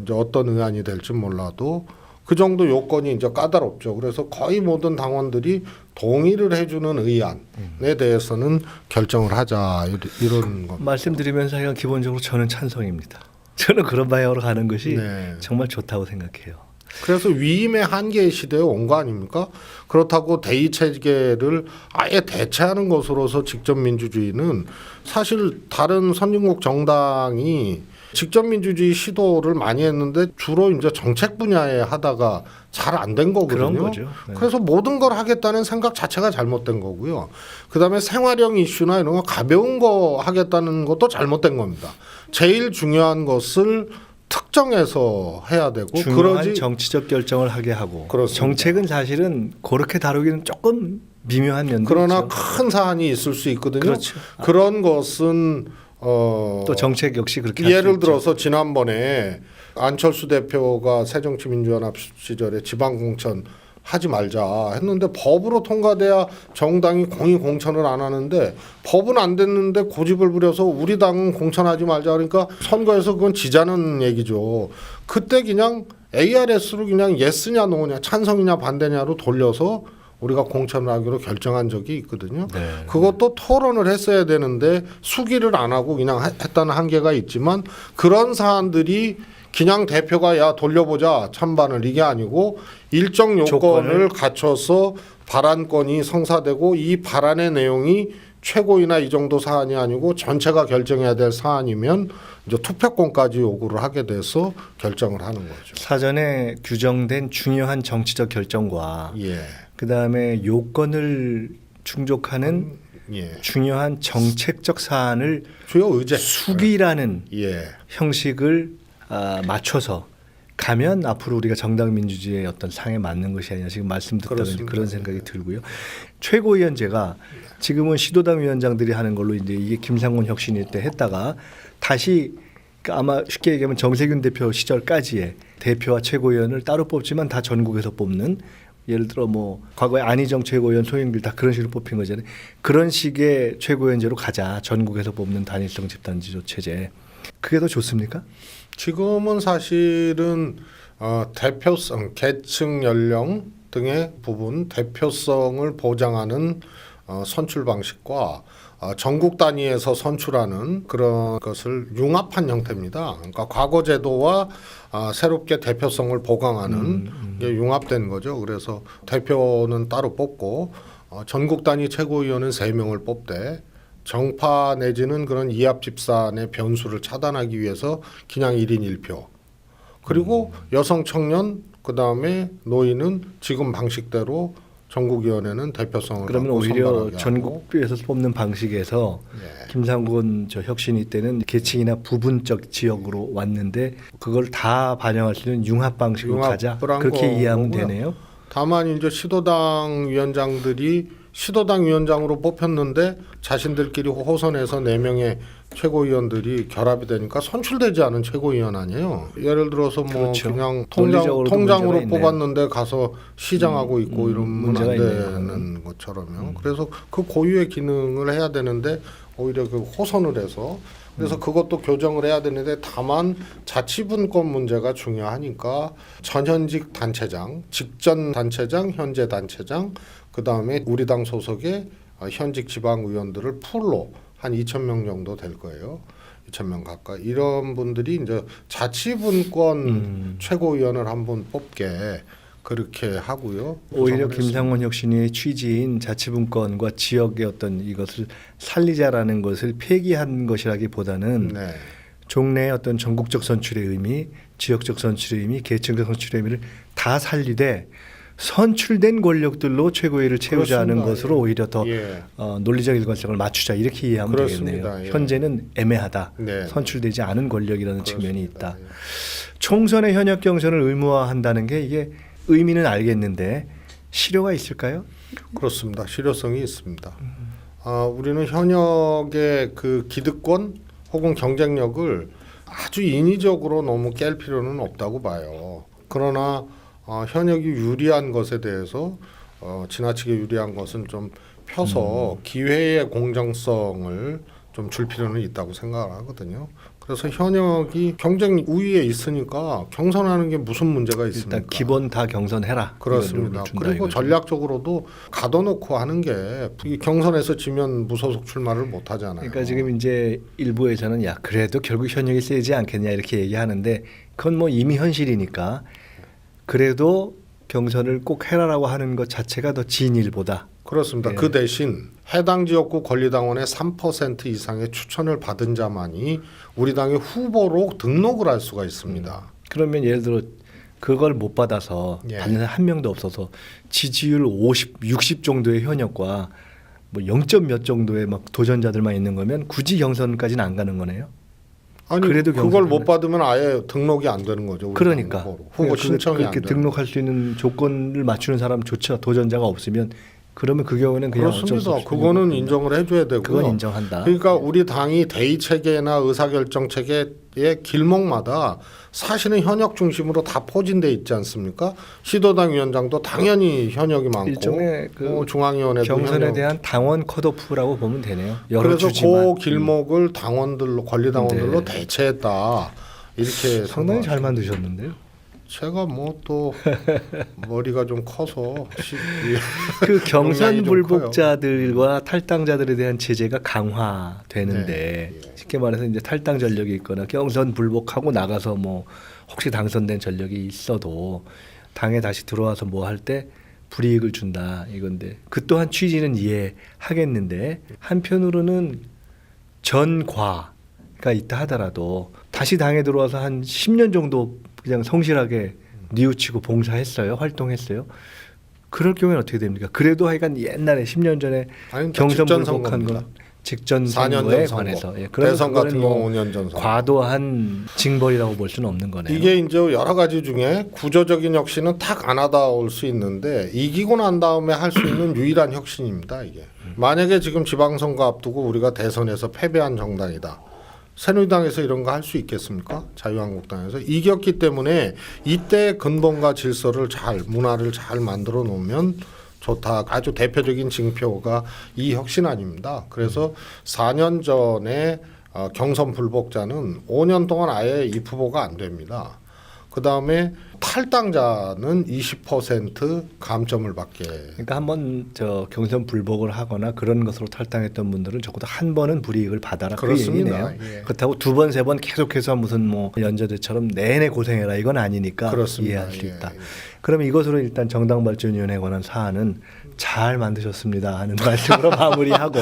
이제 어떤 의안이 될지 몰라도 그 정도 요건이 이제 까다롭죠. 그래서 거의 모든 당원들이 동의를 해주는 의안에 대해서는 결정을 하자 이런 겁니다. 말씀드리면서 하여간 기본적으로 저는 찬성입니다. 저는 그런 방향으로 가는 것이 네. 정말 좋다고 생각해요. 그래서 위임의 한계의 시대에 온 거 아닙니까? 그렇다고 대의 체계를 아예 대체하는 것으로서 직접 민주주의는 사실 다른 선진국 정당이 직접 민주주의 시도를 많이 했는데 주로 이제 정책 분야에 하다가 잘 안 된 거거든요. 그런 거죠. 네. 그래서 모든 걸 하겠다는 생각 자체가 잘못된 거고요. 그다음에 생활형 이슈나 이런 거 가벼운 거 하겠다는 것도 잘못된 겁니다. 제일 중요한 것을 특정해서 해야 되고 중요한 그러지 정치적 결정을 하게 하고 그렇습니다. 정책은 사실은 그렇게 다루기는 조금 미묘한 면도 그러나 있죠. 큰 사안이 있을 수 있거든요. 그렇죠. 그런 것은 또 정책 역시 그렇게 할 수 예를 있죠. 들어서 지난번에 안철수 대표가 새정치민주연합 시절에 지방공천 하지 말자 했는데 법으로 통과돼야 정당이 공익 공천을 안 하는데 법은 안 됐는데 고집을 부려서 우리 당은 공천하지 말자 그러니까 선거에서 그건 지자는 얘기죠. 그때 그냥 ARS로 그냥 예스냐 노냐 찬성이냐 반대냐로 돌려서 우리가 공천을 하기로 결정한 적이 있거든요. 네. 그것도 토론을 했어야 되는데 수기를 안 하고 그냥 했다는 한계가 있지만 그런 사안들이 그냥 대표가 야 돌려보자 찬반을 이게 아니고 일정 요건을 갖춰서 발안권이 성사되고 이 발안의 내용이 최고위나 이 정도 사안이 아니고 전체가 결정해야 될 사안이면 이제 투표권까지 요구를 하게 돼서 결정을 하는 거죠. 사전에 규정된 중요한 정치적 결정과 예. 그다음에 요건을 충족하는 예. 중요한 정책적 사안을 주요 의제 수기라는 예. 형식을 맞춰서 가면 앞으로 우리가 정당 민주주의의 어떤 상에 맞는 것이 아니냐 지금 말씀 듣다 보니 그렇습니다. 그런 생각이 들고요. 최고위원제가 지금은 시도당 위원장들이 하는 걸로 이제 이게 김상곤 혁신일 때 했다가 다시 아마 쉽게 얘기하면 정세균 대표 시절까지의 대표와 최고위원을 따로 뽑지만 다 전국에서 뽑는 예를 들어 뭐 과거에 안희정 최고위원 소영길 다 그런 식으로 뽑힌 거잖아요. 그런 식의 최고위원제로 가자. 전국에서 뽑는 단일성 집단지조 체제. 그게 더 좋습니까? 지금은 사실은 대표성, 계층, 연령 등의 부분 대표성을 보장하는 선출 방식과 전국 단위에서 선출하는 그런 것을 융합한 형태입니다. 그러니까 과거 제도와 새롭게 대표성을 보강하는 게 융합된 거죠. 그래서 대표는 따로 뽑고 전국 단위 최고위원은 3명을 뽑되 정파 내지는 그런 이합 집산의 변수를 차단하기 위해서 그냥 1인 1표. 그리고 여성 청년 그다음에 노인은 지금 방식대로 전국위원회는 대표성을 그러면 갖고 오히려 선발하게 하고. 전국에서 뽑는 방식에서 예. 김상곤 저 혁신이 때는 계층이나 부분적 지역으로 왔는데 그걸 다 반영할 수 있는 융합 방식으로 가자. 융합을 한 그렇게 이해하면 거고요. 되네요. 다만 이제 시도당 위원장들이 시도당 위원장으로 뽑혔는데 자신들끼리 호선해서 4명의 최고위원들이 결합이 되니까 선출되지 않은 최고위원 아니에요. 예를 들어서 뭐 그렇죠. 그냥 논리적으로도 통장으로 문제가 있네요. 뽑았는데 가서 시장하고 있고 이러면 문제가 안 있네요. 되는 것처럼요. 그래서 그 고유의 기능을 해야 되는데 오히려 그 호선을 해서 그래서 그것도 교정을 해야 되는데 다만 자치분권 문제가 중요하니까 전현직 단체장, 직전 단체장, 현재 단체장 그다음에 우리 당 소속의 현직 지방 의원들을 풀로 한 2,000명 정도 될 거예요. 2,000명 가까이 이런 분들이 이제 자치분권 최고위원을 한번 뽑게 그렇게 하고요. 오히려 구성을 김상곤 혁신의 취지인 자치분권과 지역의 어떤 이것을 살리자라는 것을 폐기한 것이라기보다는 네. 종래의 어떤 전국적 선출의 의미, 지역적 선출의 의미, 계층적 선출의 의미를 다 살리되 선출된 권력들로 최고위를 채우자는 그렇습니다. 것으로 오히려 더 예. 논리적 일관성을 맞추자 이렇게 이해하면 그렇습니다. 되겠네요. 예. 현재는 애매하다. 네. 선출되지 않은 권력이라는 측면이 그렇습니다. 있다. 총선의 현역 경선을 의무화한다는 게 이게 의미는 알겠는데 실효가 있을까요? 그렇습니다. 실효성이 있습니다. 우리는 현역의 그 기득권 혹은 경쟁력을 아주 인위적으로 너무 깰 필요는 없다고 봐요. 그러나 현역이 유리한 것에 대해서 지나치게 유리한 것은 좀 펴서 기회의 공정성을 좀 줄 필요는 있다고 생각을 하거든요. 그래서 현역이 경쟁 우위에 있으니까 경선하는 게 무슨 문제가 있습니까? 일단 기본 다 경선해라. 그렇습니다. 이걸 준다, 그리고 이거죠. 전략적으로도 가둬놓고 하는 게 이 경선에서 지면 무소속 출마를 못 하잖아요. 그러니까 지금 이제 일부에서는 야 그래도 결국 현역이 세지 않겠냐 이렇게 얘기하는데 그건 뭐 이미 현실이니까 그래도 경선을 꼭 해라라고 하는 것 자체가 더 진일보다. 그렇습니다. 예. 그 대신 해당 지역구 권리당원의 3% 이상의 추천을 받은 자만이 우리 당의 후보로 등록을 할 수가 있습니다. 그러면 예를 들어 그걸 못 받아서 예. 단 한 명도 없어서 지지율 50, 60 정도의 현역과 뭐 0점 몇 정도의 막 도전자들만 있는 거면 굳이 경선까지는 안 가는 거네요. 아니 그래도 그걸 경선은- 못 받으면 아예 등록이 안 되는 거죠. 우리 그러니까 당 후보 신청이 안 그렇게 되는 등록할 수 있는 조건을 맞추는 사람 좋죠. 도전자가 없으면 그러면 그 경우는 그냥 어쩔 수 그렇습니다. 없이 그거는 인정을 해줘야 되고요. 그건 인정한다. 그러니까 우리 당이 대의 체계나 의사결정 체계의 길목마다 사실은 현역 중심으로 다 포진돼 있지 않습니까? 시도당 위원장도 당연히 현역이 많고 일종의 그 중앙위원회도 경선에 현역. 대한 당원 컷오프라고 보면 되네요. 여러 그래서 주지만 그 길목을 당원들로 권리당원들로 네. 대체했다. 이렇게 상당히 잘 생각하시면 만드셨는데요. 제가 뭐 또 머리가 좀 커서 그 경선 용량이 좀 불복자들과 탈당자들에 대한 제재가 강화되는데 네. 쉽게 말해서 이제 탈당 전력이 있거나 경선 불복하고 나가서 뭐 혹시 당선된 전력이 있어도 당에 다시 들어와서 뭐 할 때 불이익을 준다 이건데 그 또한 취지는 이해하겠는데 한편으로는 전과가 있다 하더라도 다시 당에 들어와서 한 10년 정도 그냥 성실하게 뉘우치고 봉사했어요, 활동했어요. 그럴 경우에는 어떻게 됩니까? 그래도 하여간 옛날에 10년 전에 아니, 경선 직전 불복한 선거입니다. 건 직전 4년 선거에 전 관해서 선거. 예, 그러면 대선 그거는 같은 뭐 경우 5년 전 선거. 과도한 징벌이라고 볼 수는 없는 거네요. 이게 이제 여러 가지 중에 구조적인 혁신은 탁 안 하다 올 수 있는데 이기고 난 다음에 할 수 있는 유일한 혁신입니다. 이게 만약에 지금 지방선거 앞두고 우리가 대선에서 패배한 정당이다. 새누리당에서 이런 거 할 수 있겠습니까? 자유한국당에서 이겼기 때문에 이때 근본과 질서를 잘 문화를 잘 만들어 놓으면 좋다. 아주 대표적인 징표가 이 혁신 아닙니다. 그래서 4년 전에 경선 불복자는 5년 동안 아예 입후보가 안 됩니다. 그 다음에 탈당자는 20% 감점을 받게. 그러니까 한번 저 경선 불복을 하거나 그런 것으로 탈당했던 분들은 적어도 한 번은 불이익을 받아라 그 그렇습니다. 얘기네요. 예. 그렇다고 두 번 세 번 계속해서 무슨 뭐 연저대처럼 내내 고생해라 이건 아니니까 그렇습니다. 이해할 수 예, 있다. 예. 그러면 이것으로 일단 정당발전위원회에 관한 사안은 잘 만드셨습니다 하는 말씀으로 마무리하고